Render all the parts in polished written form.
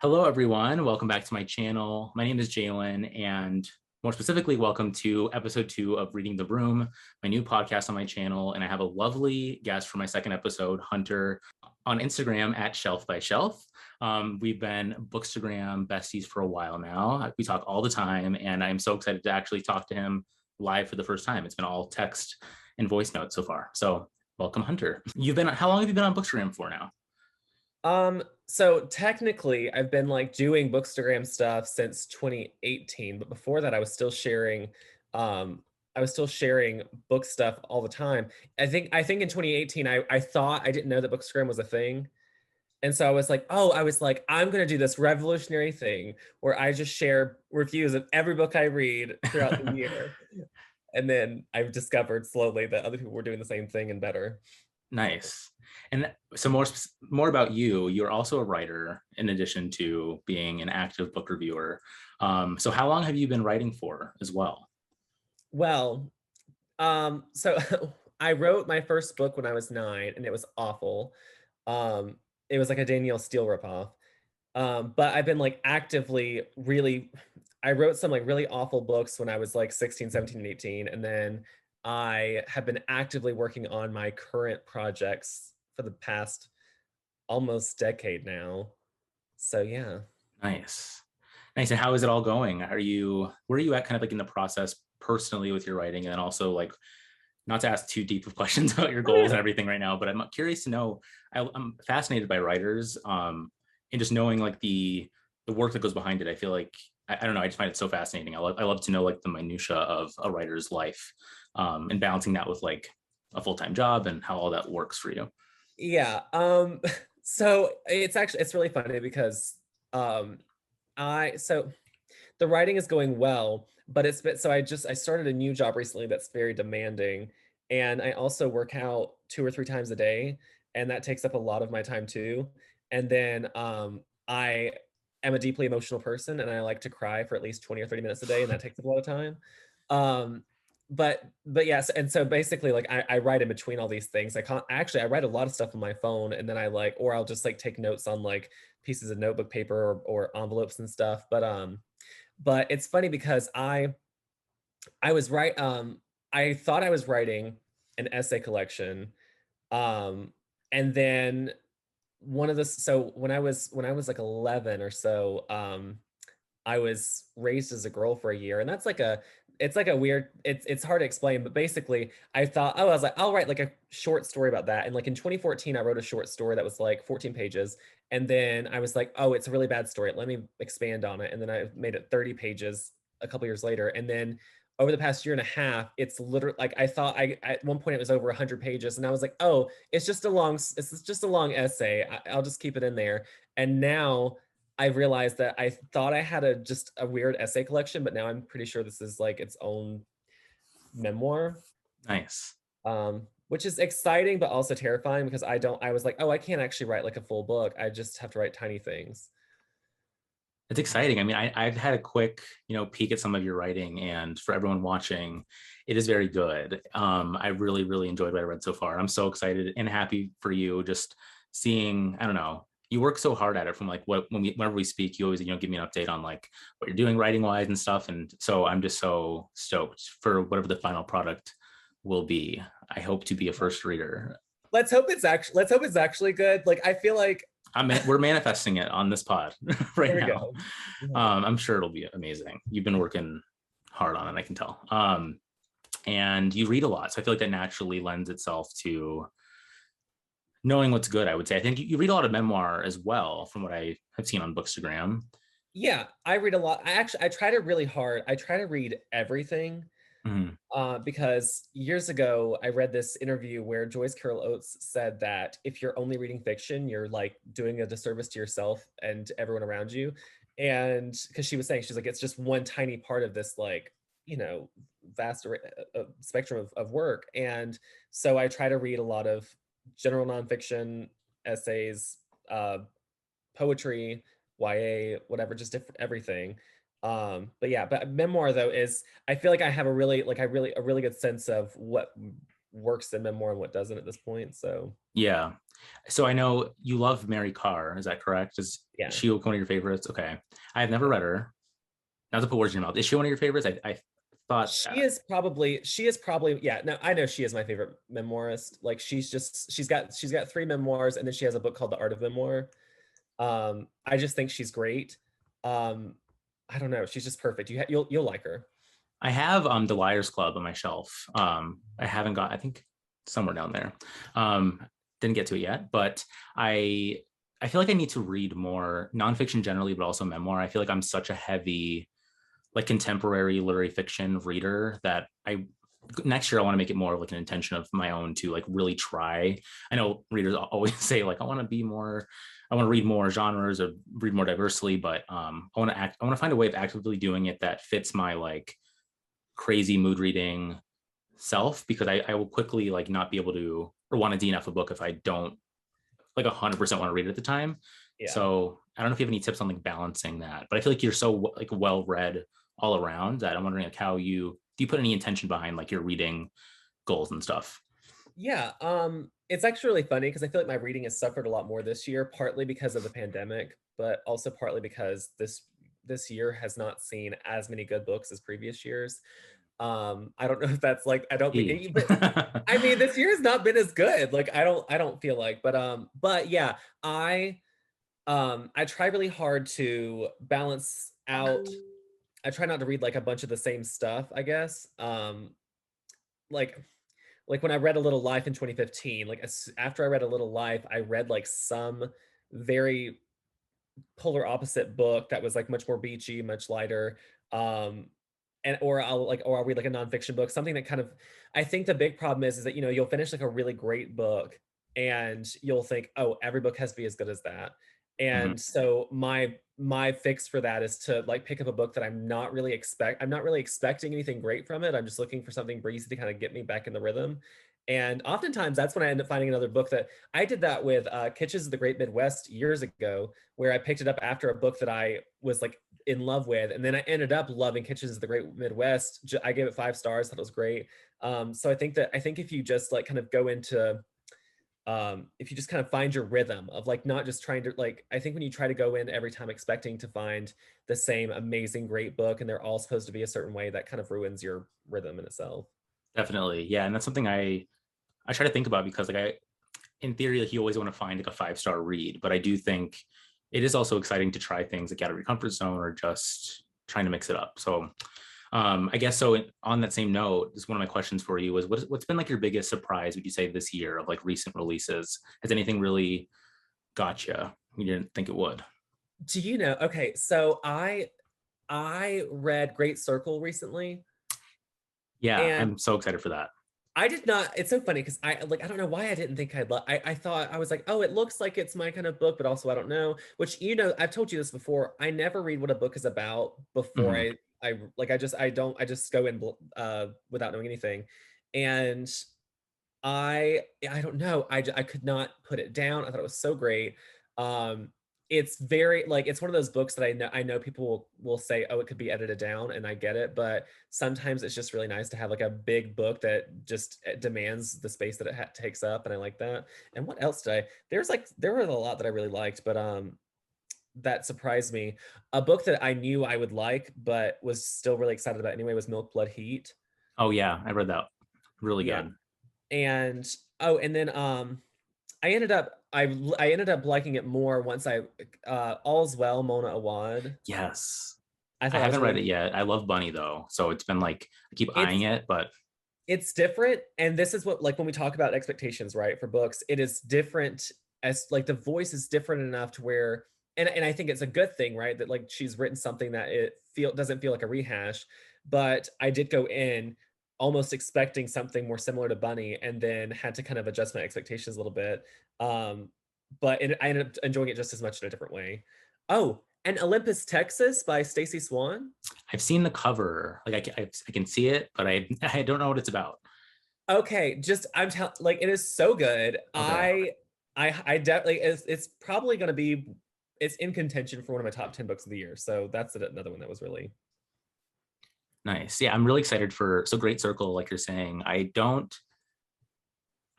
Hello, everyone. Welcome back to my channel. My name is Jalen, and more specifically, welcome to episode 2 of Reading the Room, my new podcast on my channel. And I have a lovely guest for my second episode, Hunter, on Instagram at Shelf by Shelf. We've been Bookstagram besties for a while now. We talk all the time, and I'm so excited to actually talk to him live for the first time. It's been all text and voice notes so far. So welcome, Hunter. How long have you been on Bookstagram for now? So technically I've been like doing Bookstagram stuff since 2018, but before that um I was still sharing book stuff all the time. I think in 2018 I thought I didn't know that Bookstagram was a thing. And so I was like, I'm gonna do this revolutionary thing where I just share reviews of every book I read throughout the year. And then I've discovered slowly that other people were doing the same thing and better. Nice. And so more about you. You're also a writer in addition to being an active book reviewer. So how long have you been writing for as well? Well, so I wrote my first book when I was 9 and it was awful. It was like a Danielle Steele ripoff. But I've been like actively really I wrote some like really awful books when I was like 16, 17, and 18. And then I have been actively working on my current projects for the past almost decade now. So yeah. Nice. Nice. And how is it all going? Where are you at kind of like in the process personally with your writing? And then also like, not to ask too deep of questions about your Oh goals and yeah. everything right now, but I'm curious to know, I'm fascinated by writers, and just knowing like the work that goes behind it. I feel like, I don't know, I just find it so fascinating. I love to know like the minutia of a writer's life, and balancing that with like a full-time job and how all that works for you. Yeah. So it's really funny because um I so the writing is going well, but it's been so I started a new job recently that's very demanding, and I also work out 2 or 3 times a day, and that takes up a lot of my time too. And then I am a deeply emotional person and I like to cry for at least 20 or 30 minutes a day, and that takes up a lot of time. Um but yes, and so basically like I write in between all these things. I can't actually I write a lot of stuff on my phone, and then or I'll just like take notes on like pieces of notebook paper or envelopes and stuff. But it's funny because I was right I thought I was writing an essay collection. Um and then one of the so when I was like 11 or so, I was raised as a girl for a year, and that's like a it's like a weird it's hard to explain, but basically I thought, oh, I was like, I'll write like a short story about that. And like in 2014, I wrote a short story that was like 14 pages. And then I was like, oh, it's a really bad story. Let me expand on it. And then I made it 30 pages a couple years later. And then over the past year and a half, it's literally like I thought I at one point it was over 100 pages, and I was like, oh, it's just a long essay. I'll just keep it in there. And now I realized that I thought I had just a weird essay collection, but now I'm pretty sure this is like its own memoir, Nice. which is exciting but also terrifying because I was like, oh, I can't actually write like a full book. I just have to write tiny things. It's exciting. I mean, I've had a quick, peek at some of your writing, and for everyone watching, it is very good. I really, really enjoyed what I read so far. I'm so excited and happy for you. Just seeing, I don't know, you work so hard at it. From like whenever we speak, you always, give me an update on like what you're doing writing wise and stuff. And so I'm just so stoked for whatever the final product will be. I hope to be a first reader. Let's hope it's actually good. Like I feel like We're manifesting it on this pod right there we now. go. Yeah. I'm sure it'll be amazing. You've been working hard on it, I can tell. And you read a lot, so I feel like that naturally lends itself to knowing what's good. I would say. I think you read a lot of memoir as well, from what I have seen on Bookstagram. Yeah, I read a lot. I try to really hard. I try to read everything. Mhm. Because years ago, I read this interview where Joyce Carol Oates said that if you're only reading fiction, you're like doing a disservice to yourself and to everyone around you. And because she was saying, she's like, it's just one tiny part of this, like, you know, vast spectrum of work. And so I try to read a lot of general nonfiction, essays, poetry, YA, whatever, just different everything. But yeah, but memoir though is I feel like I have a really good sense of what works in memoir and what doesn't at this point. So Yeah. So I know you love Mary Carr. Is that correct? Is Yeah. she one of your favorites? Okay. I've never read her. Not to put words in your mouth. Is she one of your favorites? I thought. She is probably, yeah, no, I know she is my favorite memoirist. Like she's got three memoirs, and then she has a book called The Art of Memoir. I just think she's great. Um, I don't know, she's just perfect. You'll like her. I have the Liars Club on my shelf. I haven't got. I think somewhere down there. Didn't get to it yet, but I I feel like I need to read more nonfiction generally, but also memoir. I feel like I'm such a heavy like contemporary literary fiction reader that I next year I want to make it more of like an intention of my own to like really try. I know readers always say like I want to be more, I want to read more genres or read more diversely, but I want to find a way of actively doing it that fits my like crazy mood reading self, because I will quickly like not be able to or want to DNF a book if I don't like 100% want to read it at the time. Yeah. So I don't know if you have any tips on like balancing that, but I feel like you're so like well read all around that I'm wondering like how you do you put any intention behind like your reading goals and stuff. Yeah, it's actually really funny because I feel like my reading has suffered a lot more this year, partly because of the pandemic, but also partly because this year has not seen as many good books as previous years. I don't know if that's like I don't mean, but I mean this year has not been as good. Like I don't feel like, but yeah, I try really hard to balance out. I try not to read like a bunch of the same stuff, I guess. Like like when I read A Little Life in 2015, like after I read A Little Life, I read like some very polar opposite book that was like much more beachy, much lighter. Um, and or I'll read like a nonfiction book, something that kind of I think the big problem is that you'll finish like a really great book and you'll think, oh, every book has to be as good as that. Mhm. And so my fix for that is to like pick up a book that I'm not really expecting anything great from it. I'm just looking for something breezy to kind of get me back in the rhythm. And oftentimes that's when I end up finding another book that I did that with Kitches of the Great Midwest years ago, where I picked it up after a book that I was like in love with, and then I ended up loving Kitchens of the Great Midwest. I gave it 5 stars, thought it was great. So I think if you just like kind of go into if you just kind of find your rhythm of like not just trying to like I think when you try to go in every time expecting to find the same amazing great book and they're all supposed to be a certain way, that kind of ruins your rhythm in itself. Definitely. Yeah. And that's something I try to think about because like in theory, like you always want to find like a 5 star read, but I do think it is also exciting to try things like out of your comfort zone or just trying to mix it up. So I guess so. On that same note, this is one of my questions for you: was what's been like your biggest surprise? Would you say this year of like recent releases? Has anything really got you? You didn't think it would? Do you know? Okay, so I read Great Circle recently, Yeah, and I'm so excited for that. I did not. It's so funny because I don't know why I didn't think I'd love. I thought I was like, oh, it looks like it's my kind of book, but also I don't know. Which I've told you this before. I never read what a book is about before Mhm. I just go in without knowing anything, and I don't know. I could not put it down. I thought it was so great. Um, it's very like it's one of those books that I know people will say, oh, it could be edited down, and I get it, but sometimes it's just really nice to have like a big book that just demands the space that it takes up, and I like that. And what else did I? There was a lot that I really liked, but that surprised me. A book that I knew I would like, but was still really excited about anyway was Milk Blood Heat. Oh yeah, I read that. Really Yeah, good. and oh, and then I ended up liking it more once I All's Well, Mona Awad. Yes, I I thought that was haven't read really it yet. I love Bunny though, so it's been like I keep eyeing it's it, but it's different, and this is what like when we talk about expectations, right? For books, it is different as like the voice is different enough to where and I think it's a good thing, right? That like she's written something that it doesn't feel like a rehash, but I did go in almost expecting something more similar to Bunny and then had to kind of adjust my expectations a little bit. Um, I ended up enjoying it just as much in a different way. Oh, and Olympus, Texas by Stacey Swan. I've seen the cover. Like I can see it, but I I don't know what it's about. Okay, just I'm telling like it is so good. Okay, I definitely it's probably going to be it's in contention for one of my top 10 books of the year. So that's another one that was really nice. Yeah, I'm really excited for so Great Circle. Like you're saying, I don't.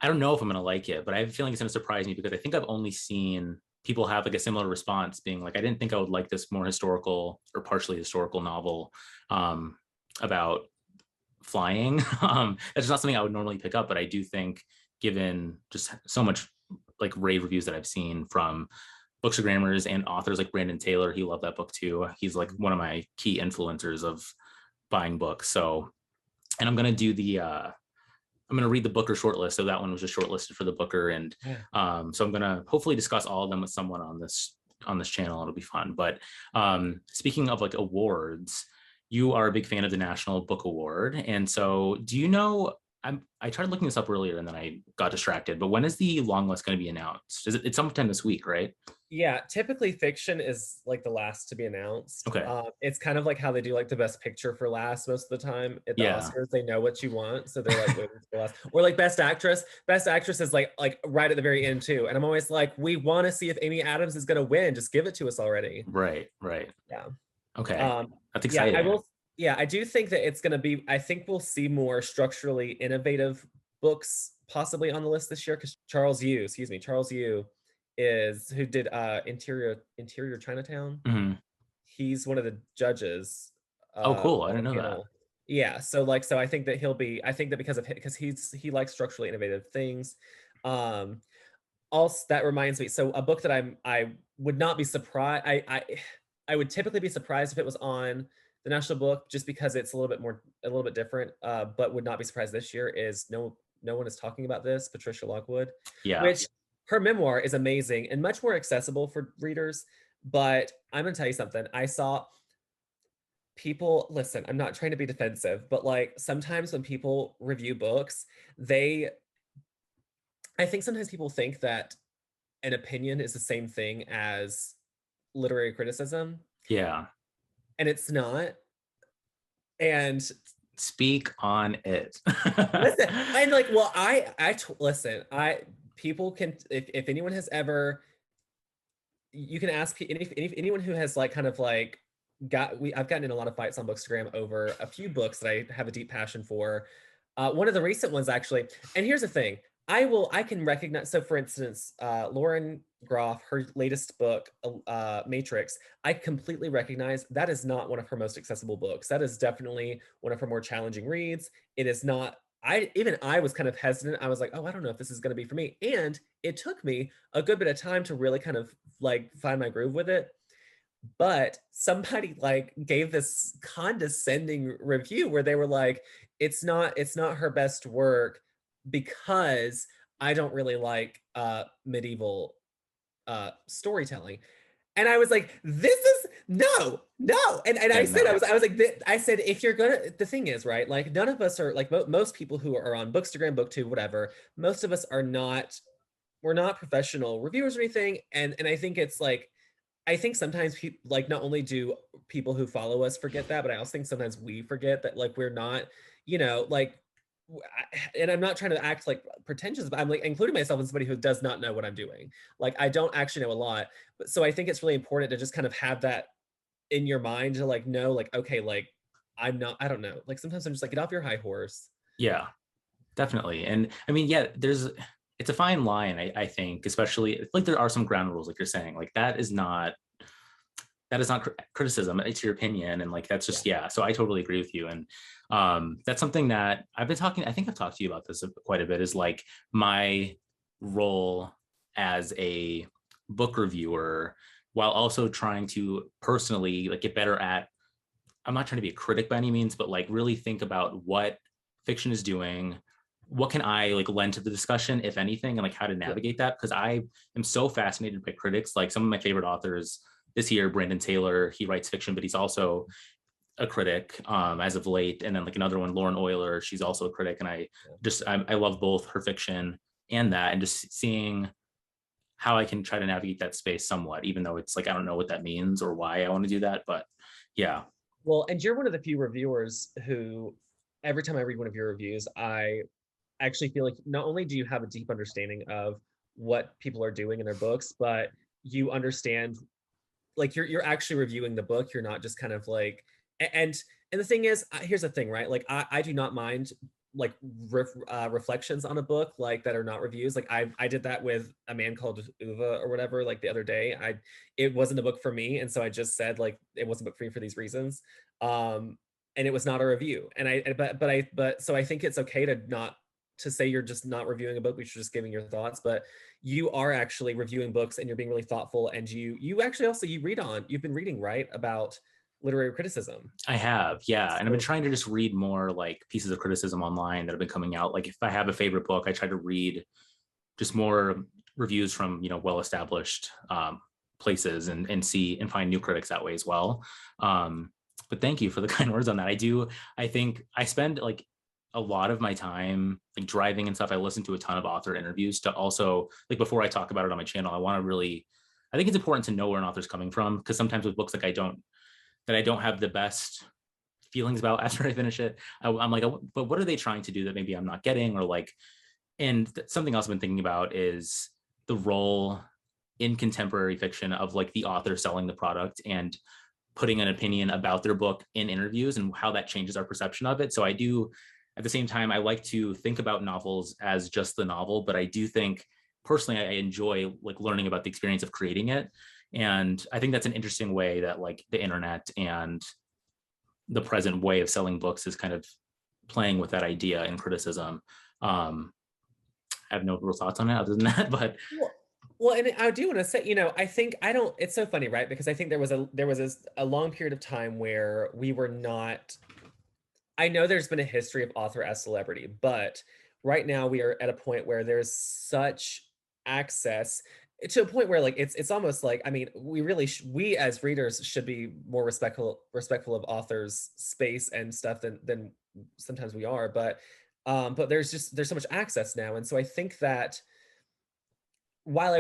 I don't know if I'm gonna like it, but I have a feeling it's gonna surprise me because I think I've only seen people have like a similar response, being like, I didn't think I would like this more historical or partially historical novel um, about flying. That's not something I would normally pick up, but I do think, given just so much like rave reviews that I've seen from bookstagrammers and authors like Brandon Taylor, he loved that book too. He's like one of my key influencers of buying books. So, and I'm gonna read the Booker shortlist. So that one was just shortlisted for the Booker, and Yeah. so I'm gonna hopefully discuss all of them with someone on this channel. It'll be fun. But speaking of like awards, you are a big fan of the National Book Award, and so do you know? I tried looking this up earlier and then I got distracted. But when is the long list going to be announced? It's sometime this week, right? Yeah, typically fiction is like the last to be announced. Okay. It's kind of like how they do like the best picture for last most of the time at the Yeah. Oscars. They know what you want, so they're like waiting for last. Or like best actress. Best actress is like right at the very end too. And I'm always like, we want to see if Amy Adams is gonna win. Just give it to us already. Right. Right. Yeah. Okay. That's Yeah, I exciting. will. Yeah, I do think that it's gonna be. I think we'll see more structurally innovative books possibly on the list this year because Charles Yu is who did Interior Chinatown. Mhm. He's one of the judges Oh, cool. I on the didn't know that. panel. Yeah, so I think that I think that because he likes structurally innovative things. Um Also, that reminds me, so a book that I would not be surprised, I would typically be surprised if it was on the National Book just because it's a little bit different, but would not be surprised this year is No One Is Talking About This, Patricia Lockwood, Yeah. which her memoir is amazing and much more accessible for readers. But I'm gonna tell you something. I saw people listen, I'm not trying to be defensive, but like sometimes when people review books, they I think sometimes people think that an opinion is the same thing as literary criticism, Yeah. and it's not. And Speak on it. listen, I'm like, well, listen, people can, if anyone has ever, you can ask anyone who has like kind of like I've gotten in a lot of fights on Bookstagram over a few books that I have a deep passion for. One of the recent ones actually, and here's the thing, I can recognize. So for instance, Lauren Groff, her latest book, Matrix, I completely recognize that is not one of her most accessible books. That is definitely one of her more challenging reads. It is not. I was kind of hesitant. I was like, oh, I don't know if this is going to be for me. And it took me a good bit of time to really kind of like find my groove with it. But somebody like gave this condescending review where they were like, it's not her best work because I don't really like medieval storytelling. And I was like, this is no. And Yeah, I said, no. I was like, I said, if you're gonna, the thing is, right? Like, none of us are like most people who are on Bookstagram, BookTube, whatever. Most of us are not. We're not professional reviewers or anything. And I think it's like, I think sometimes people like not only do people who follow us forget that, but I also think sometimes we forget that like we're not, like and I'm not trying to act like pretentious, but I'm like including myself as somebody who does not know what I'm doing. Like I don't actually know a lot. But so I think it's really important to just kind of have that in your mind to like know, like, okay, like I don't know. Like sometimes I'm just like, get off your high horse. Yeah, definitely. And I mean, yeah, it's a fine line, I think, especially like there are some ground rules, like you're saying, like that is not criticism, it's your opinion. And like, that's Yeah. just, yeah. So I totally agree with you. And that's something that I think I've talked to you about this quite a bit, is like my role as a book reviewer, while also trying to personally like get better at, I'm not trying to be a critic by any means, but like really think about what fiction is doing, what can I like lend to the discussion, if anything, and like how to Yeah. navigate that. Because I am so fascinated by critics. Like some of my favorite authors this year, Brandon Taylor, he writes fiction, but he's also a critic as of late. And then like another one, Lauren Euler, she's also a critic. And I love both her fiction and that, and just seeing how I can try to navigate that space somewhat, even though it's like I don't know what that means or why I want to do that. But yeah. Well, and you're one of the few reviewers who every time I read one of your reviews, I actually feel like not only do you have a deep understanding of what people are doing in their books, but you understand like you're actually reviewing the book. You're not just kind of like and and the thing is, here's the thing, right? Like I do not mind like reflections on a book like that are not reviews. Like I did that with A Man Called Uva or whatever, like the other day. It wasn't a book for me, and so I just said like it wasn't a book for me for these reasons. And it was not a review. And but so I think it's okay to not to say you're just not reviewing a book, but you're just giving your thoughts. But you are actually reviewing books and you're being really thoughtful, and you actually also you've been reading, right, about literary criticism. I have, yeah. And I've been So trying to just read more like pieces of criticism online that have been coming out. Like if I have a favorite book, I try to read just more reviews from, well-established places and see and find new critics that way as well. But thank you for the kind words on that. I think I spend like a lot of my time like driving and stuff. I listen to a ton of author interviews to also like before I talk about it on my channel, I think it's important to know where an author's coming from, because sometimes with books like I don't have the best feelings about after I finish it. I'm like, but what are they trying to do that maybe I'm not getting? Or like, and something else I've been thinking about is the role in contemporary fiction of like the author selling the product and putting an opinion about their book in interviews and how that changes our perception of it. So I do, at the same time, I like to think about novels as just the novel, but I do think personally I enjoy like learning about the experience of creating it. And I think that's an interesting way that like the internet and the present way of selling books is kind of playing with that idea and criticism. I have no real thoughts on it other than that, but well, and I do want to say, I think I don't. It's so funny, right? Because I think there was a long period of time where we were not. I know there's been a history of author as celebrity, but right now we are at a point where there's such access to a point where like it's almost like, I mean, we as readers should be more respectful of authors' space and stuff than sometimes we are, but there's so much access now, and so I think that while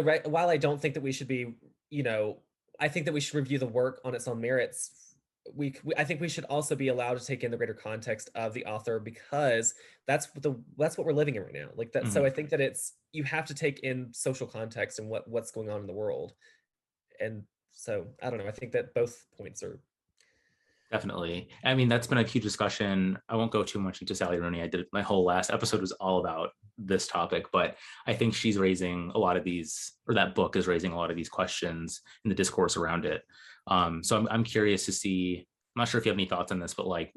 I don't think that we should be, I think that we should review the work on its own merits. I think we should also be allowed to take in the greater context of the author, because that's what we're living in right now. Like that. So mhm. I think that you have to take in social context and what's going on in the world. And so I don't know. I think that both points are. Definitely. I mean, that's been a huge discussion. I won't go too much into Sally Rooney. My whole last episode was all about this topic, but I think she's raising a lot of these, or that book is raising a lot of these questions in the discourse around it. So I'm curious to see, I'm not sure if you have any thoughts on this, but like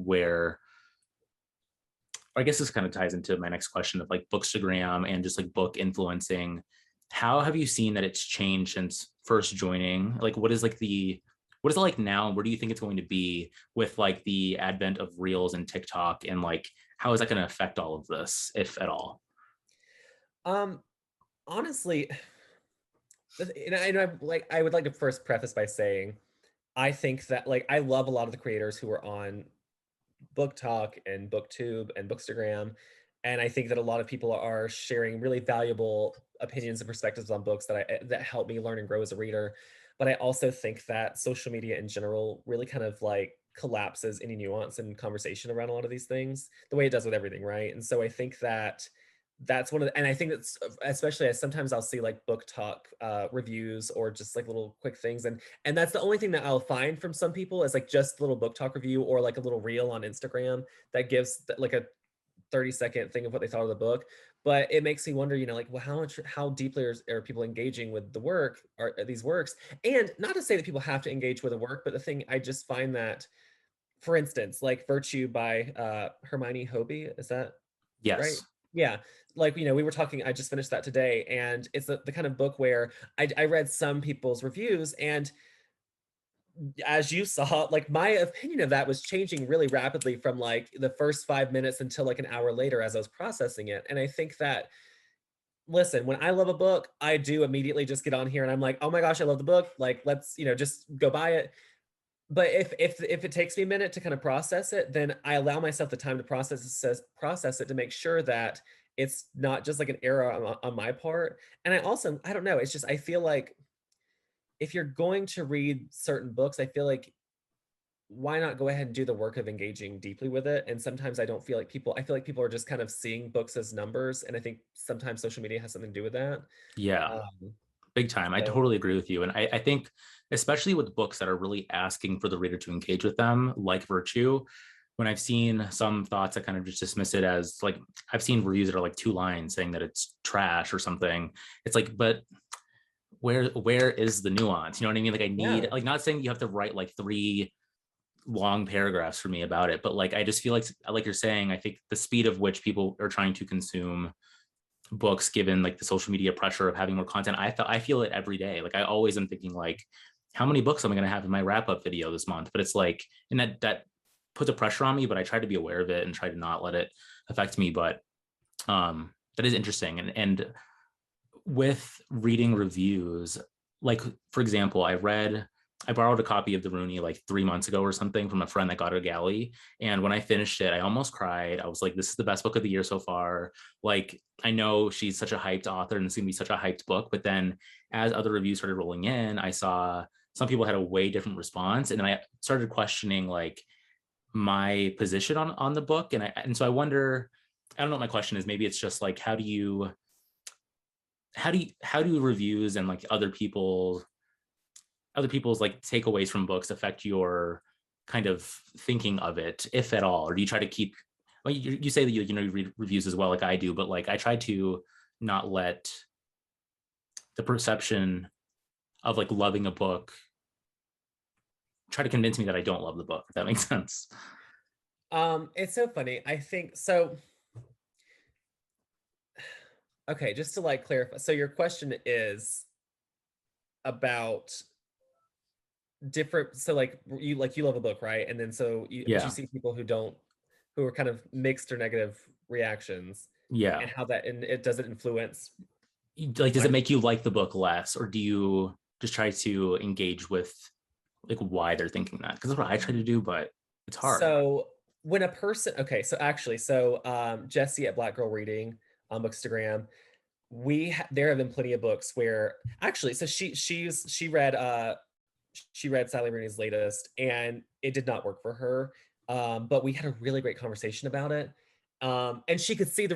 I guess this kind of ties into my next question of like Bookstagram and just like book influencing. How have you seen that it's changed since first joining? Like, what is it like now? Where do you think it's going to be with like the advent of Reels and TikTok? And like, how is that going to affect all of this, if at all? Um, honestly, I would like to first preface by saying I think that like I love a lot of the creators who are on Book Talk and BookTube and Bookstagram. And I think that a lot of people are sharing really valuable opinions and perspectives on books that help me learn and grow as a reader. But I also think that social media in general really kind of like collapses any nuance and conversation around a lot of these things, the way it does with everything, right? And so I think that that's one of the, and I think that's especially as sometimes I'll see like book talk reviews or just like little quick things, and that's the only thing that I'll find from some people is like just a little book talk review or like a little reel on Instagram that gives like a 30-second thing of what they thought of the book. But it makes me wonder, like, well, how deeply are people engaging with the work, or these works? And not to say that people have to engage with the work, but the thing I just find that, for instance, like Virtue by Hermione Hobie, is that right? Yes. Yeah. Like, we were talking, I just finished that today, and it's the kind of book where I read some people's reviews, and as you saw, like my opinion of that was changing really rapidly from like the first 5 minutes until like an hour later as I was processing it. And I think that, listen, when I love a book, I do immediately just get on here and I'm like, oh my gosh, I love the book. Like, let's, just go buy it. But if it takes me a minute to kind of process it, then I allow myself the time to process it to make sure that it's not just like an error on my part. And I don't know, it's just I feel like if you're going to read certain books, I feel like why not go ahead and do the work of engaging deeply with it? And sometimes I feel like people are just kind of seeing books as numbers, and I think sometimes social media has something to do with that. Yeah. Um, Big time. I so totally agree with you. And I think, especially with books that are really asking for the reader to engage with them, like Virtue, when I've seen some thoughts, I kind of just dismiss it as like, I've seen reviews that are like 2 lines saying that it's trash or something. It's like, but where is the nuance? You know what I mean? Like I need, Yeah. like, not saying you have to write like 3 long paragraphs for me about it, but like I just feel like you're saying, I think the speed of which people are trying to consume books, given like the social media pressure of having more content, I feel it every day. Like I always am thinking like, how many books am I going to have in my wrap up video this month? But it's like, and that puts a pressure on me, but I try to be aware of it and try to not let it affect me. But that is interesting. And with reading reviews, like for example, I borrowed a copy of the Rooney like 3 months ago or something from a friend that got a galley. And when I finished it, I almost cried. I was like, this is the best book of the year so far. Like, I know she's such a hyped author and it's going to be such a hyped book. But then as other reviews started rolling in, I saw some people had a way different response. And then I started questioning like my position on the book. And so I wonder, I don't know what my question is. Maybe it's just like, how do reviews and like other people's like takeaways from books affect your kind of thinking of it, if at all? Or do you try to keep, well, you say that you read reviews as well, like I do, but like I try to not let the perception of like loving a book try to convince me that I don't love the book, if that makes sense. It's so funny. I think so. Okay, just to like clarify. So your question is about different, so like you love a book, right? And then but you Yeah. see people who are kind of mixed or negative reactions, Yeah. and how that, and it doesn't influence Like, does my it make you like the book less, or do you just try to engage with like why they're thinking that? Because that's what I try to do, but it's hard. So when a person, okay, so actually, Jesse at Black Girl Reading on Bookstagram, there have been plenty of books where actually, so she read Sally Rooney's latest, and it did not work for her. But we had a really great conversation about it. And she could see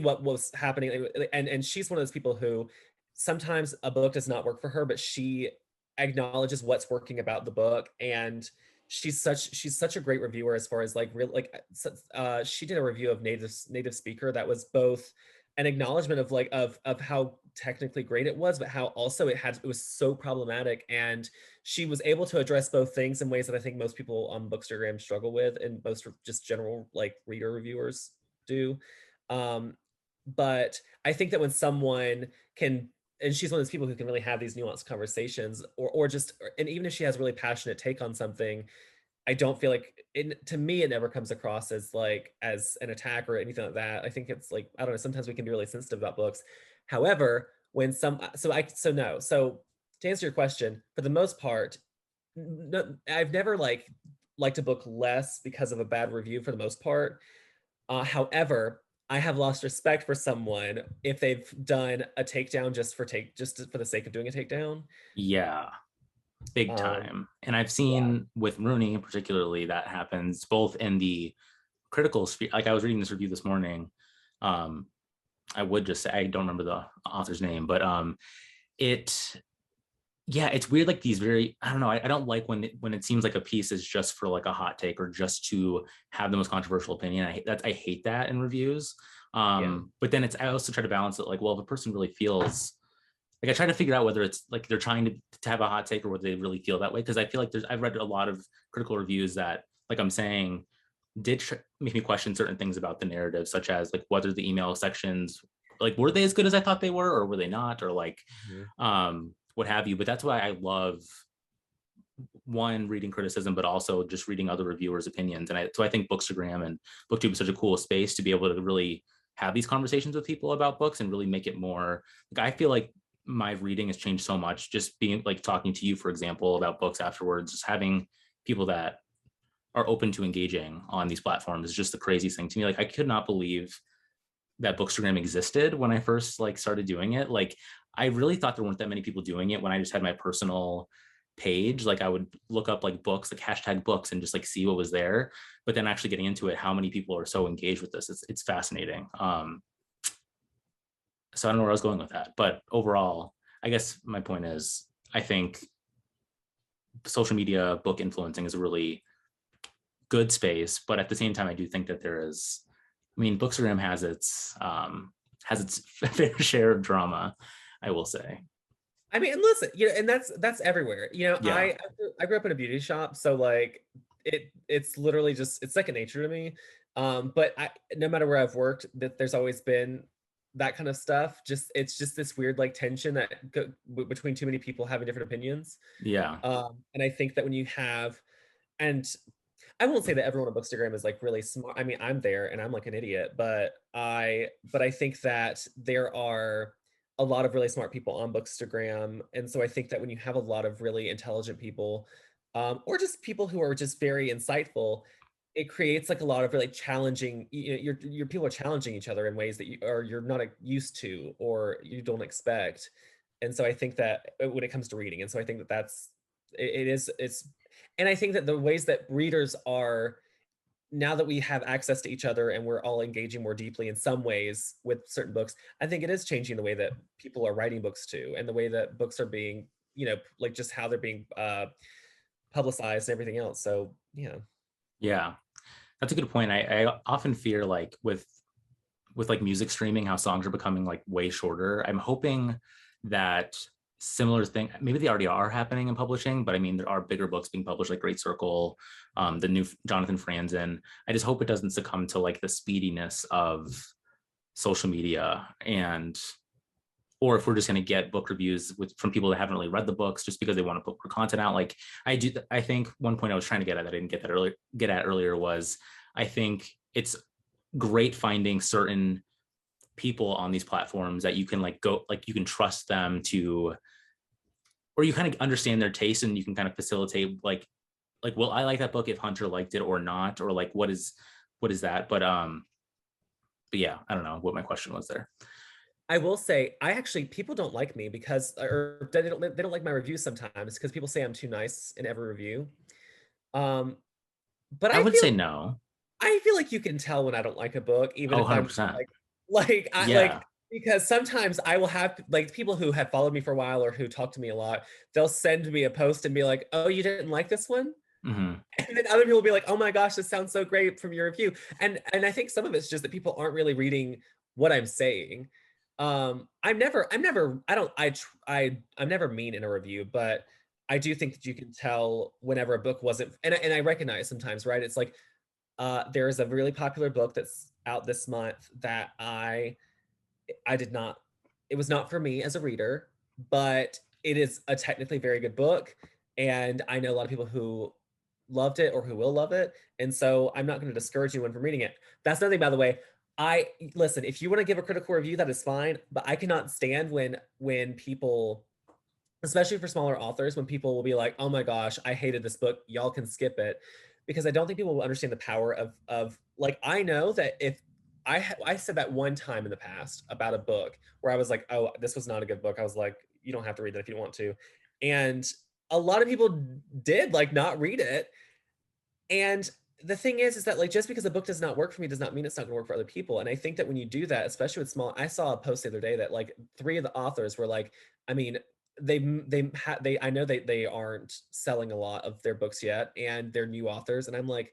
what was happening, and she's one of those people who sometimes a book does not work for her, but she acknowledges what's working about the book. And she's such a great reviewer, as far as like real like she did a review of native speaker that was both an acknowledgement of like of how technically great it was, but how also it was so problematic. And she was able to address both things in ways that I think most people on Bookstagram struggle with, and most just general like reader reviewers do. Um, but I think that when someone can, and she's one of those people who can really have these nuanced conversations, and even if she has a really passionate take on something, I don't feel like to me, it never comes across as like as an attack or anything like that. I think it's like, I don't know, sometimes we can be really sensitive about books. However, when some, so I, so no, so to answer your question, for the most part, no, I've never liked a book less because of a bad review for the most part. However, I have lost respect for someone if they've done a takedown just for the sake of doing a takedown. Yeah, big Um, time. And I've yeah, seen with Rooney particularly that happens both in the critical sphere. Like I was reading this review this morning. Um, I would just say I don't remember the author's name, but it yeah, it's weird. Like these very, I don't know. I don't like when it seems like a piece is just for like a hot take or just to have the most controversial opinion. I hate that in reviews. yeah, But then I also try to balance it. Like, well, if a person really feels like, I try to figure out whether it's like they're trying to have a hot take or whether they really feel that way. Because I feel like I've read a lot of critical reviews that, like I'm saying, make me question certain things about the narrative, such as like whether the email sections, like, were they as good as I thought they were, or were they not, or like mhm, what have you. But that's why I love, one, reading criticism, but also just reading other reviewers' opinions. So I think Bookstagram and BookTube is such a cool space to be able to really have these conversations with people about books and really make it more like, I feel like my reading has changed so much just being like talking to you, for example, about books afterwards, just having people that are open to engaging on these platforms is just the craziest thing to me. Like I could not believe that Bookstagram existed when I first like started doing it. Like I really thought there weren't that many people doing it when I just had my personal page. Like I would look up like books, like hashtag books, and just like see what was there. But then actually getting into it, how many people are so engaged with this? It's fascinating. So I don't know where I was going with that, but overall, I guess my point is, I think social media book influencing is a really good space, but at the same time, I do think that there is, I mean, Bookstagram has its fair share of drama, I will say. I mean, and listen, and that's everywhere. Yeah. I grew up in a beauty shop, so like it's literally just it's second nature to me. But no matter where I've worked, that there's always been that kind of stuff. Just it's just this weird like tension that between too many people having different opinions. Yeah. And I think that when you have, and I won't say that everyone on Bookstagram is like really smart. I mean, I'm there and I'm like an idiot, but I think that there are a lot of really smart people on Bookstagram. And so I think that when you have a lot of really intelligent people, or just people who are just very insightful, it creates like a lot of really challenging, your people are challenging each other in ways that you're not used to or you don't expect. And so I think that when it comes to reading, and so I think that it's and I think that the ways that readers are, now that we have access to each other and we're all engaging more deeply in some ways with certain books, I think it is changing the way that people are writing books too, and the way that books are being, like just how they're being publicized and everything else. So yeah. Yeah. That's a good point. I often fear like with like music streaming, how songs are becoming like way shorter. I'm hoping that similar thing, maybe they already are happening in publishing, but I mean, there are bigger books being published like Great Circle, the new Jonathan Franzen. I just hope it doesn't succumb to like the speediness of social media, and or if we're just going to get book reviews from people that haven't really read the books just because they want to put more content out. Like I think one point I was trying to get at that I didn't get at earlier was I think it's great finding certain people on these platforms that you can like go, like you can trust them to, or you kind of understand their taste and you can kind of facilitate like, well, I like that book if Hunter liked it or not, or like what is that? But yeah, I don't know what my question was there. I will say, I actually people don't like me because, or they don't like my reviews sometimes because people say I'm too nice in every review. Um, but I would say no. I feel like you can tell when I don't like a book, even Oh, if I'm 100%. I Yeah. because sometimes I will have like people who have followed me for a while or who talk to me a lot, they'll send me a post and be like, "Oh, you didn't like this one?" Hmm. And then other people will be like, "Oh my gosh, this sounds so great from your review." And I think some of it's just that people aren't really reading what I'm saying. I'm never mean in a review, but I do think that you can tell whenever a book wasn't, and I recognize sometimes, right? It's like there is a really popular book that's out this month that I did not, it was not for me as a reader, but it is a technically very good book. And I know a lot of people who loved it or who will love it. And so I'm not going to discourage anyone from reading it. That's nothing, by the way. I listen, if you want to give a critical review, that is fine. But I cannot stand when people, especially for smaller authors, when people will be like, "Oh my gosh, I hated this book. Y'all can skip it," because I don't think people will understand the power of like I know that if I said that one time in the past about a book where I was like, "Oh, this was not a good book." I was like, "You don't have to read that if you don't want to," and a lot of people did like not read it. And the thing is that like just because a book does not work for me does not mean it's not going to work for other people. And I think that when you do that, especially with small, I saw a post the other day that like three of the authors were like, I mean, they I know they aren't selling a lot of their books yet, and they're new authors, and I'm like,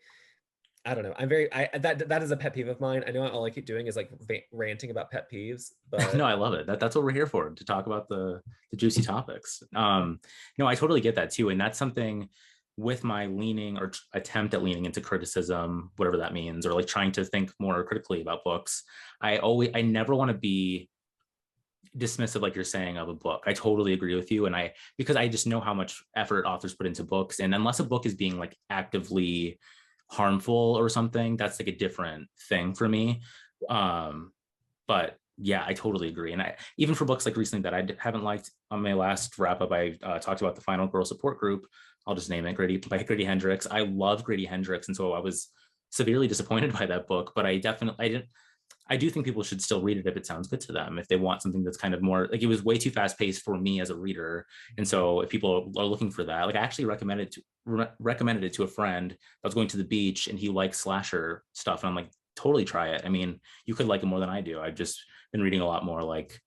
I don't know. I'm very I that is a pet peeve of mine. I know all I keep doing is like ranting about pet peeves, No, but I love it. That's what we're here for, to talk about the juicy topics. No, I totally get that too. And that's something with my leaning or attempt at leaning into criticism, whatever that means, or like trying to think more critically about books. I never want to be dismissive, like you're saying, of a book. I totally agree with you. And because I just know how much effort authors put into books. And unless a book is being like actively harmful or something, that's like a different thing for me. Um, but yeah, I totally agree. And even for books like recently that I haven't liked, on my last wrap up, I talked about the Final Girl Support Group. I'll just name it, by Grady Hendrix. I love Grady Hendrix, and so I was severely disappointed by that book. But I do think people should still read it if it sounds good to them. If they want something that's kind of more like, it was way too fast paced for me as a reader, and so if people are looking for that, like I actually recommended it to a friend that was going to the beach, and he likes slasher stuff, and I'm like, totally try it. I mean, you could like it more than I do. I've just been reading a lot more like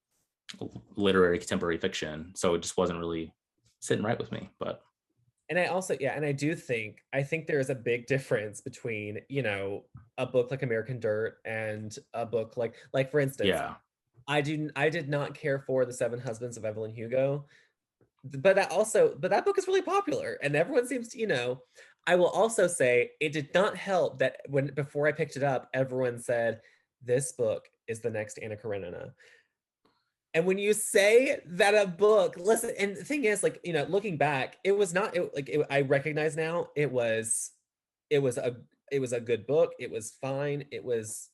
literary contemporary fiction, so it just wasn't really sitting right with me. But And I also, yeah, and I think there is a big difference between, a book like American Dirt and a book like for instance, Yeah. I did not care for The Seven Husbands of Evelyn Hugo, but that book is really popular and everyone seems to, I will also say it did not help that when before I picked it up, everyone said this book is the next Anna Karenina. And when you say that a book, listen, and the thing is, like, looking back, it was not I recognize now it was a it was a good book. It was fine. It was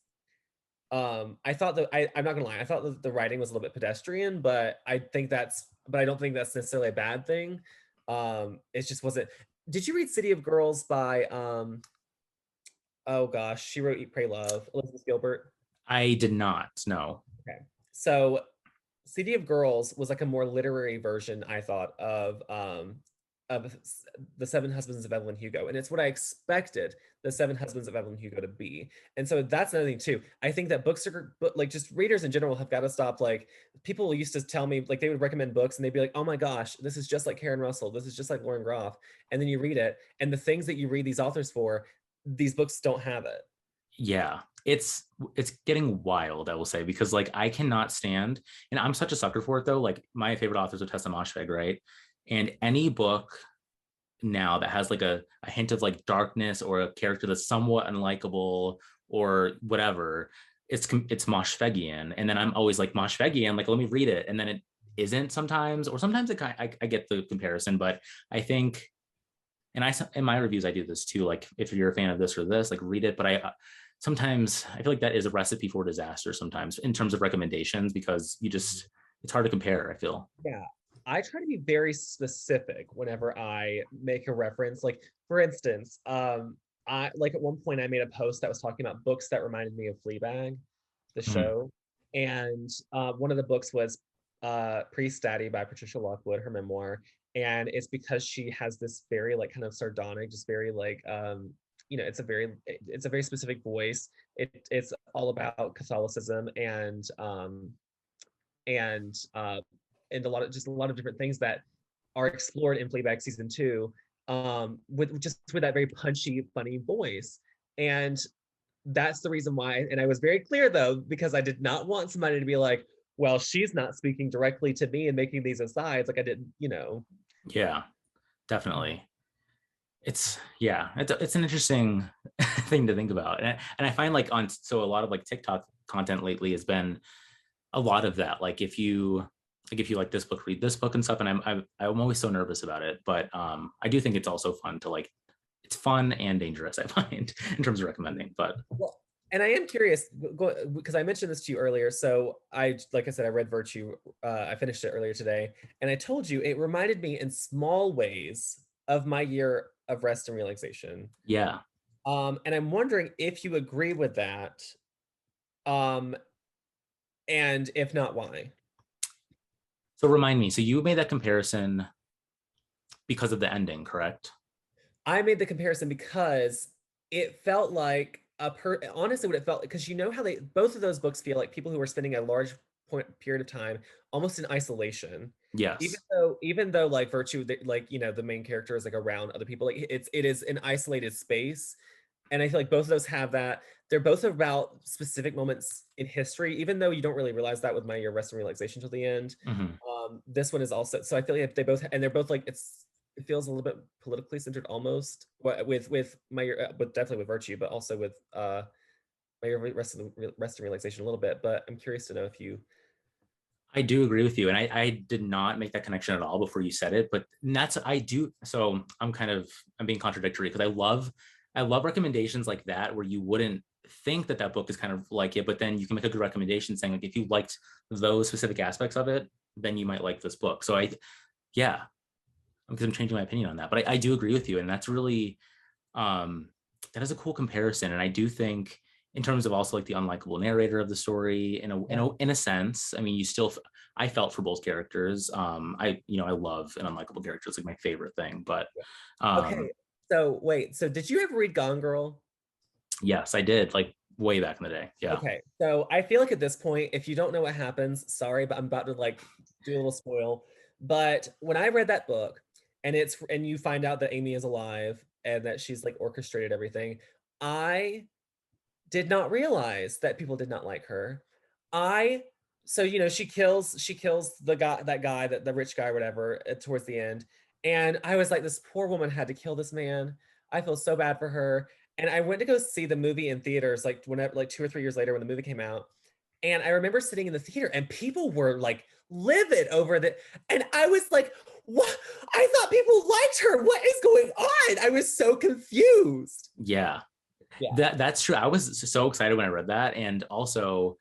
I thought that I'm not gonna lie, I thought that the writing was a little bit pedestrian, but I don't think that's necessarily a bad thing. It just wasn't. Did you read City of Girls by oh gosh, she wrote Eat Pray Love, Elizabeth Gilbert? I did not. No. Okay. So City of Girls was like a more literary version, I thought, of The Seven Husbands of Evelyn Hugo. And it's what I expected The Seven Husbands of Evelyn Hugo to be. And so that's another thing too. I think that books are like just readers in general have got to stop. Like people used to tell me, like they would recommend books and they'd be like, oh my gosh, this is just like Karen Russell. This is just like Lauren Groff. And then you read it and the things that you read these authors for, these books don't have it. Yeah. It's getting wild, I will say, because like I cannot stand, and I'm such a sucker for it though. Like my favorite authors are Tessa Moshfegh, right? And any book now that has like a hint of like darkness or a character that's somewhat unlikable or whatever, it's Moshfeghian. And then I'm always like Moshfeghian, like let me read it. And then it isn't sometimes, or sometimes I get the comparison, but I think, and I in my reviews I do this too. Like if you're a fan of this or this, like read it. But sometimes I feel like that is a recipe for disaster sometimes in terms of recommendations because you just it's hard to compare, I feel. Yeah. I try to be very specific whenever I make a reference. Like, for instance, I like at one point I made a post that was talking about books that reminded me of Fleabag, the Mm, show. And one of the books was Priest Daddy by Patricia Lockwood, her memoir. And it's because she has this very like kind of sardonic, just very like it's a very specific voice. It's all about Catholicism and and a lot of different things that are explored in Fleabag season 2, with that very punchy, funny voice. And that's the reason why. And I was very clear though, because I did not want somebody to be like, "Well, she's not speaking directly to me and making these asides." Like I didn't. yeah, definitely. It's an interesting thing to think about, and I find like on so a lot of like TikTok content lately has been a lot of that. Like if you like this book, read this book and stuff. And I'm always so nervous about it, but I do think it's also fun to like it's fun and dangerous, I find, in terms of recommending. But Well, and I am curious because I mentioned this to you earlier. So like I said, I read Virtue. I finished it earlier today, and I told you it reminded me in small ways of my year of rest and relaxation. yeah. And I'm wondering if you agree with that, um, and if not, why? So remind me. So you made that comparison because of the ending, correct? I made the comparison because it felt like honestly what it felt, because you know how they both of those books feel like people who are spending a large period of time almost in isolation. Yes. Even though like Virtue, like the main character is like around other people, like it is an isolated space. And I feel like both of those have that. They're both about specific moments in history, even though you don't really realize that with My Year of Rest and Relaxation till the end. Hmm. This one is also, so I feel like they're both like it feels a little bit politically centered almost, with but definitely with Virtue, but also with My Year of Rest and Relaxation a little bit. But I'm curious to know if you. I do agree with you. And I did not make that connection at all before you said it, but that's, I do. So I'm being contradictory because I love recommendations like that where you wouldn't think that that book is kind of like it, but then you can make a good recommendation saying like, if you liked those specific aspects of it, then you might like this book. So yeah, because I'm changing my opinion on that, but I do agree with you. And that's really, um, that is a cool comparison. And I do think in terms of also like the unlikable narrator of the story in a sense, I mean, I felt for both characters. I love an unlikable character. It's like my favorite thing, but Okay, so wait, so did you ever read Gone Girl? yes, I did like way back in the day. Yeah. Okay, so I feel like at this point, if you don't know what happens, sorry, but I'm about to like do a little spoil. But when I read that book, and you find out that Amy is alive and that she's like orchestrated everything. I did not realize that people did not like her. I so you know she kills the guy, that the rich guy or whatever, towards the end, and I was like, this poor woman had to kill this man. I feel so bad for her. And I went to go see the movie in theaters like whenever, like 2 or 3 years later when the movie came out. And I remember sitting in the theater and people were like livid over that. And I was like, what? I thought people liked her. What is going on? I was so confused. Yeah. Yeah. That's true. I was so excited when I read that. And also,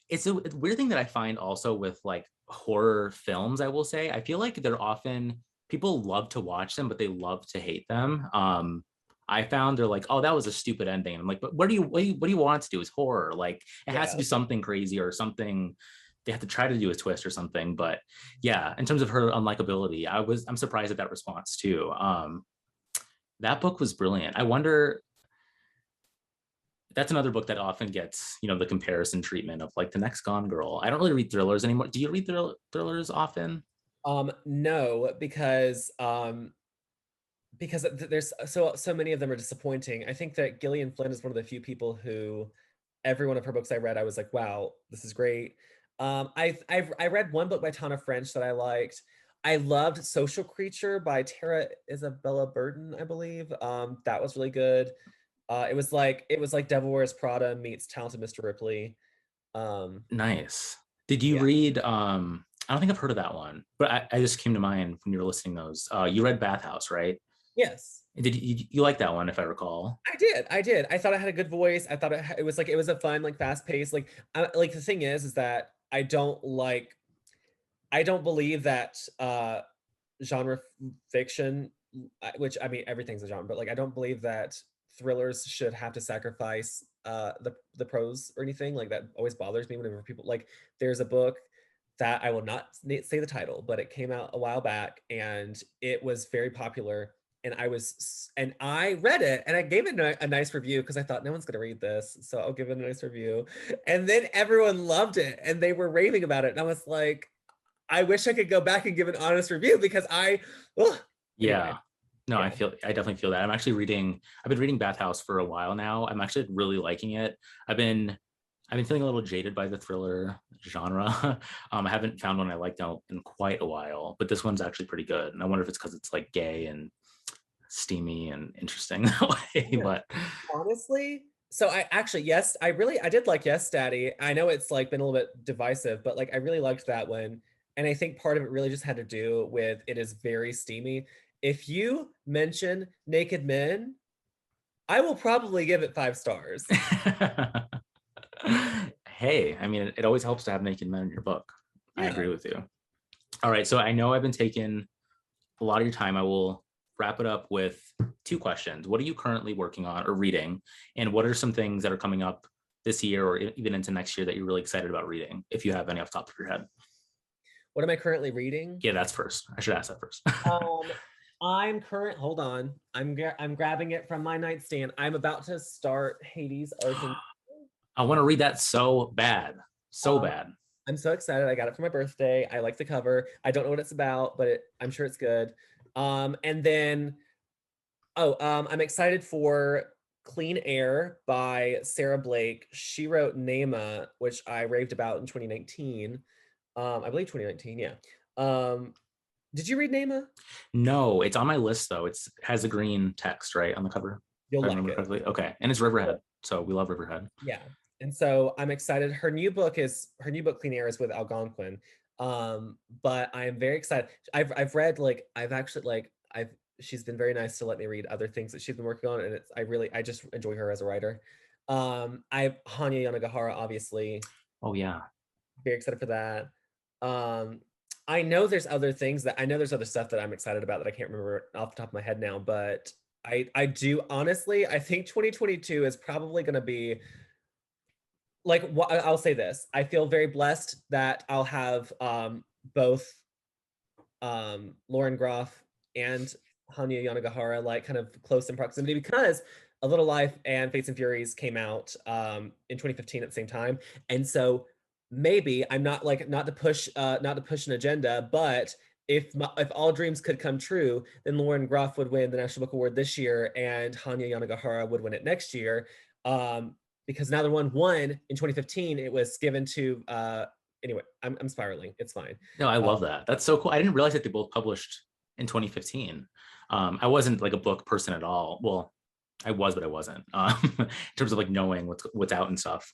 it's a weird thing that I find also with like horror films, I will say. I feel like they're often, people love to watch them, but they love to hate them. I found they're like, oh, that was a stupid ending. I'm like, but what do you want it to do? Is horror. Like it has to Yeah. do something crazy or something. They have to try to do a twist or something. But yeah, in terms of her unlikability, I'm surprised at that response too. That book was brilliant. I wonder, that's another book that often gets, the comparison treatment of like the next Gone Girl. I don't really read thrillers anymore. Do you read thrillers often? No, because there's so many of them are disappointing. I think that Gillian Flynn is one of the few people who every one of her books I read, I was like, wow, this is great. I read one book by Tana French that I liked. I loved Social Creature by Tara Isabella Burton, I believe. That was really good. It was like Devil Wears Prada meets Talented Mr. Ripley. Um, Nice. Did you yeah. read I don't think I've heard of that one, but I just came to mind when you were listing those. You read Bathhouse, right? Yes. Did you like that one, if I recall? I did. I thought I had a good voice. I thought it was like it was a fun, like fast paced. Like the thing is that I don't believe that genre fiction, which I mean everything's a genre, but like I don't believe that thrillers should have to sacrifice the prose or anything. Like that always bothers me whenever people like. There's a book that I will not say the title, but it came out a while back and it was very popular. And I read it and I gave it a nice review because I thought no one's going to read this, so I'll give it a nice review. And then everyone loved it and they were raving about it, and I was like, I wish I could go back and give an honest review because ugh. Anyway, Yeah. No, yeah. I definitely feel that. I've been reading Bathhouse for a while now. I'm actually really liking it. I've been feeling a little jaded by the thriller genre. I haven't found one I liked in quite a while, but this one's actually pretty good. And I wonder if it's because it's like gay and steamy and interesting that way. Yeah. But Honestly, so I actually, yes, I did like Yes Daddy. I know it's like been a little bit divisive, but like I really liked that one. And I think part of it really just had to do with it is very steamy. If you mention naked men, I will probably give it 5 stars. hey, I mean, it always helps to have naked men in your book. I Yeah. agree with you. All right, so I know I've been taking a lot of your time. I will wrap it up with two questions. What are you currently working on or reading? And what are some things that are coming up this year or even into next year that you're really excited about reading, if you have any off the top of your head? What am I currently reading? Yeah, that's first. I should ask that first. Um, hold on. I'm grabbing it from my nightstand. I'm about to start Hades Argent. I want to read that so bad. So Um, bad. I'm so excited. I got it for my birthday. I like the cover. I don't know what it's about, but I'm sure it's good. And then I'm excited for Clean Air by Sarah Blake. She wrote Nema, which I raved about in 2019. I believe 2019, yeah. Did you read Nema? No, it's on my list though. It has a green text, right, on the cover, You'll if I like remember it. correctly. Okay. And it's Riverhead. So we love Riverhead. Yeah. And so I'm excited. Her new book Clean Air is with Algonquin. But I am very excited. I've read like I've actually like I've she's been very nice to let me read other things that she's been working on, and I just enjoy her as a writer. I Hanya Yanagihara, obviously, Oh yeah. very excited for that. Um I know there's other stuff that I'm excited about that I can't remember off the top of my head now, but I do honestly, I think 2022 is probably going to be like I'll say this. I feel very blessed that I'll have both Lauren Groff and Hanya Yanagihara like kind of close in proximity because A Little Life and Fates and Furies came out in 2015 at the same time. And so maybe I'm not to push an agenda, but if all dreams could come true, then Lauren Groff would win the National Book Award this year, and Hanya Yanagihara would win it next year. Because now the one won in 2015, it was given to anyway, I'm spiraling. It's fine. No, I love that. That's so cool. I didn't realize that they both published in 2015. I wasn't like a book person at all. Well, I was, but I wasn't. In terms of like knowing what's out and stuff.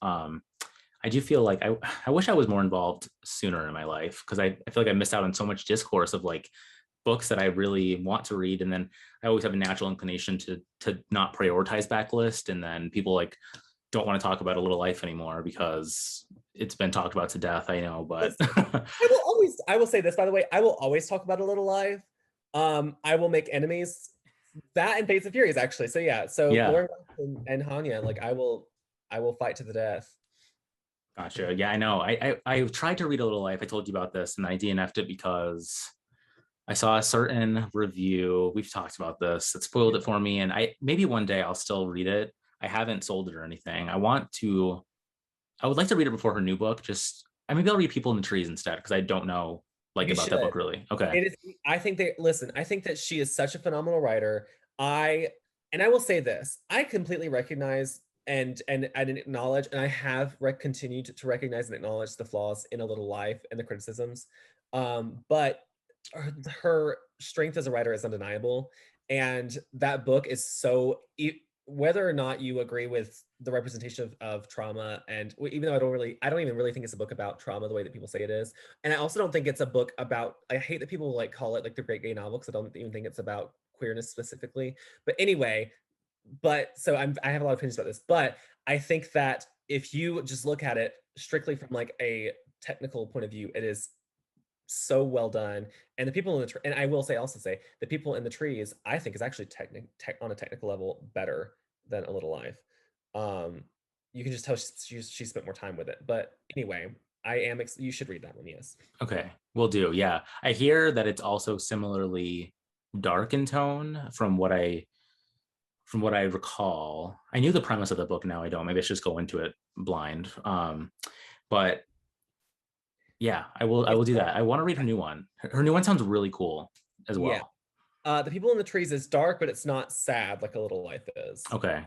I do feel like I wish I was more involved sooner in my life, because I feel like I missed out on so much discourse of like books that I really want to read. And then I always have a natural inclination to not prioritize backlist. And then people like don't want to talk about A Little Life anymore because it's been talked about to death. I know, but I will say this, by the way, I will always talk about A Little Life. I will make enemies. That and Fates of Furies, actually. So yeah. So yeah. Lauren and Hanya, like I will fight to the death. Gotcha. Yeah, I know. I tried to read A Little Life. I told you about this, and I DNF'd it because I saw a certain review. We've talked about this. It spoiled it for me, and maybe one day I'll still read it. I haven't sold it or anything. I would like to read it before her new book. Maybe I'll read People in the Trees instead, because I don't know like about that book really. Okay. It is. I think that she is such a phenomenal writer. I will say this. I completely recognize and acknowledge, and I have continued to recognize and acknowledge the flaws in A Little Life and the criticisms. But her strength as a writer is undeniable. And that book is so, whether or not you agree with the representation of trauma, and even though I don't even really think it's a book about trauma the way that people say it is. And I also don't think it's a book about, I hate that people like call it like the great gay novel, because I don't even think it's about queerness specifically. But anyway, so I have a lot of opinions about this, but I think that if you just look at it strictly from like a technical point of view, it is so well done. And the people in and I will also say the People in the Trees, I think is actually on a technical level better than A Little Life. You can just tell she spent more time with it. But anyway, you should read that one. Yes. Okay, will do. Yeah, I hear that it's also similarly dark in tone from what I recall. I knew the premise of the book. Now I don't. Maybe I should just go into it blind. But yeah, I will do that. I want to read her new one. Her new one sounds really cool as well. Yeah. The People in the Trees is dark, but it's not sad like A Little Life is. Okay.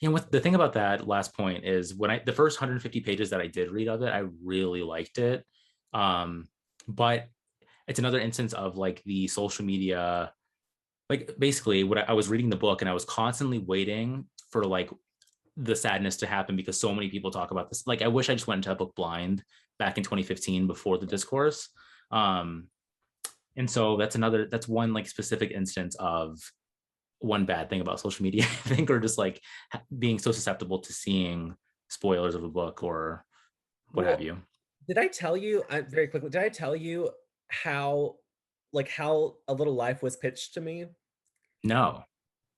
You know, the thing about that last point is when the first 150 pages that I did read of it, I really liked it. But it's another instance of like the social media, like basically what I was reading the book and I was constantly waiting for like the sadness to happen because so many people talk about this. Like I wish I just went into that book blind back in 2015 before the discourse. And so that's one like specific instance of one bad thing about social media, I think, or just like being so susceptible to seeing spoilers of a book or what have you. Did I tell you very quickly? Did I tell you how A Little Life was pitched to me? No.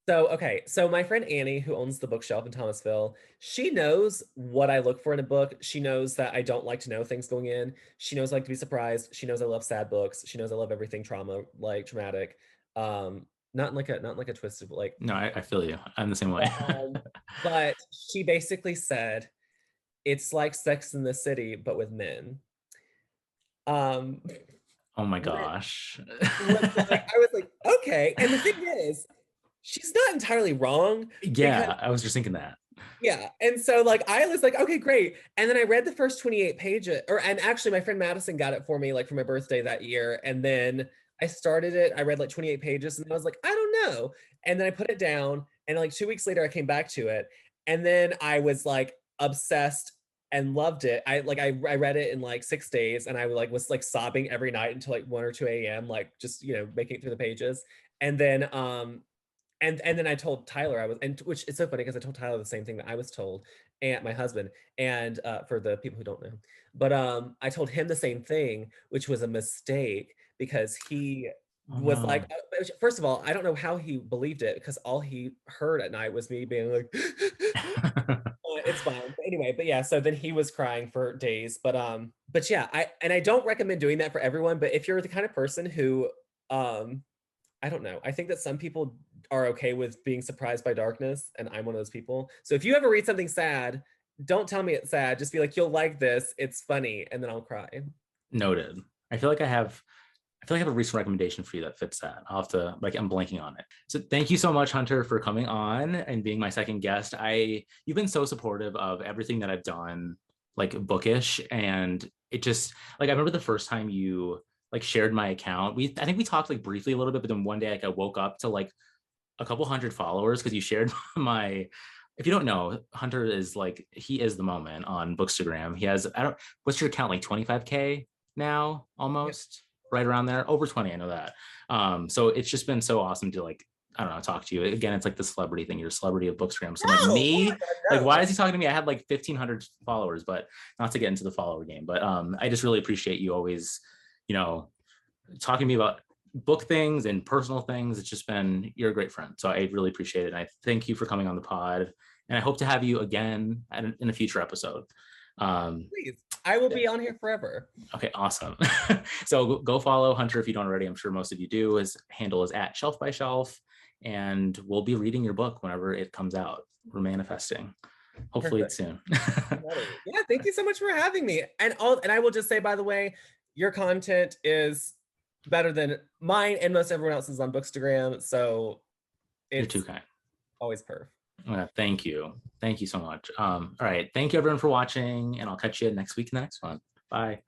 So my friend Annie, who owns the bookshelf in Thomasville, she knows what I look for in a book. She knows that I don't like to know things going in. She knows I like to be surprised. She knows I love sad books. She knows I love everything traumatic. Not like a twisted, but like. No, I feel you. I'm the same way. But she basically said, it's like Sex in the City, but with men. Oh my gosh. I was like, okay. And the thing is, she's not entirely wrong. Yeah, I was just thinking that. Yeah. And so like I was like, okay, great. And then I read the first 28 pages, and actually my friend Madison got it for me like for my birthday that year. And then I started it. I read like 28 pages and I was like, I don't know. And then I put it down, and like 2 weeks later I came back to it. And then I was like obsessed and loved it. I read it in like 6 days, and I was like sobbing every night until like 1 or 2 a.m. like just making it through the pages. And then and then I told Tyler which is so funny because I told Tyler the same thing that I was told, and my husband, and for the people who don't know, but I told him the same thing, which was a mistake because he was like, first of all, I don't know how he believed it because all he heard at night was me being like, it's fine. But anyway, but yeah, so then he was crying for days, but yeah, I don't recommend doing that for everyone, but if you're the kind of person who, I don't know, I think that some people are okay with being surprised by darkness, and I'm one of those people. So if you ever read something sad, don't tell me it's sad. Just be like, you'll like this. It's funny, and then I'll cry. Noted. I feel like I I feel like I have a recent recommendation for you that fits that. I'll have to, like, I'm blanking on it. So thank you so much, Hunter, for coming on and being my second guest. You've been so supportive of everything that I've done, like bookish. And it just, like, I remember the first time you like shared my account. I think we talked like briefly a little bit, but then one day, like, I woke up to like a couple hundred followers because you shared my, if you don't know, Hunter is like, he is the moment on Bookstagram. He has, what's your account, like 25K now, Yep. almost? Right around there, over 20, I know that. So it's just been so awesome to, like, I don't know, talk to you again. It's like the celebrity thing. You're a celebrity of Bookstagram. So like No, oh my me, God, like, why no. is he talking to me? I had like 1,500 followers, but not to get into the follower game. But I just really appreciate you always, you know, talking to me about book things and personal things. It's just been, you're a great friend. So I really appreciate it. And I thank you for coming on the pod. And I hope to have you again in a future episode. Please, I will be on here forever. Okay, awesome. So go follow Hunter if you don't already. I'm sure most of you do. His handle is at Shelf by Shelf, and we'll be reading your book whenever it comes out. We're manifesting. Hopefully Perfect. it's soon. Yeah, thank you so much for having me. And I will just say, by the way, your content is better than mine and most everyone else's on Bookstagram. So You're it's too kind. always perf. Thank you. Thank you so much. All right. Thank you everyone for watching, and I'll catch you next week in the next one. Bye.